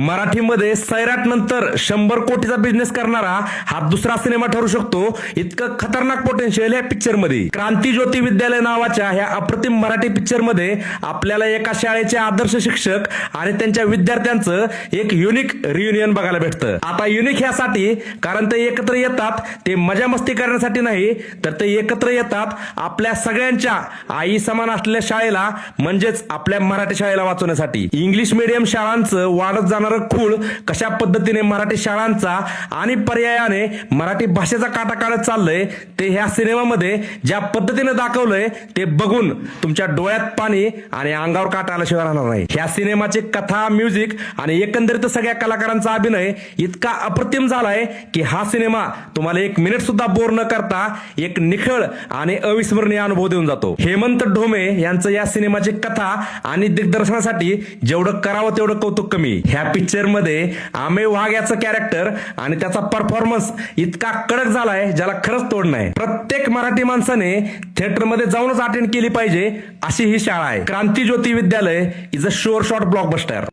मराठीमध्ये सैराट नंतर 100 कोटीचा बिझनेस करणारा हा दुसरा सिनेमा ठरू शकतो, इतकं खतरनाक पोटेन्शियल या पिक्चर मध्ये. क्रांती ज्योती विद्यालय नावाच्या ह्या अप्रतिम मराठी पिक्चर मध्ये आपल्याला एका शाळेचे आदर्श शिक्षक आणि त्यांच्या विद्यार्थ्यांचं एक युनिक रियुनियन बघायला भेटतं. आता युनिक ह्यासाठी कारण ते एकत्र येतात ते मजा मस्ती करण्यासाठी नाही, तर ते एकत्र येतात आपल्या सगळ्यांच्या आई समान असलेल्या शाळेला म्हणजेच आपल्या मराठी शाळेला वाचवण्यासाठी. इंग्लिश मीडियम शाळांचं वाढत जाणारं खूळ कशा पद्धतीने मराठी शाळांचा आणि पर्यायाने मराठी भाषेचा काटा काढत चाललंय ते ह्या सिनेमामध्ये ज्या पद्धतीने दाखवलंय ते बघून तुमच्या डोळ्यात पाणी आणि अंगावर काटा आल्याशिवाय राहणार नाही. ह्या सिनेमाची कथा, म्युझिक आणि एकंदरीत सगळ्या कलाकारांचा अभिनय इतका अप्रतिम झालाय की हा सिनेमा तुम्हाला 1 मिनिट सुद्धा बोर न करता एक निखळ आणि अविस्मरणीय अनुभव देऊन जातो. हेमंत ढोमे यांचं या सिनेमाची कथा आणि दिग्दर्शनासाठी जेवढं करावं तेवढं कौतुक कमी. ह्या पिक्चर मध्ये आमेय वाघ याचं कॅरेक्टर आणि त्याचा परफॉर्मन्स इतका कडक झालाय ज्याला खरंच तोड नाही. प्रत्येक मराठी माणसाने थिएटरमध्ये जाऊनच अटेंड केली पाहिजे अशी ही शाळा आहे. क्रांती ज्योती विद्यालय is a sure shot blockbuster.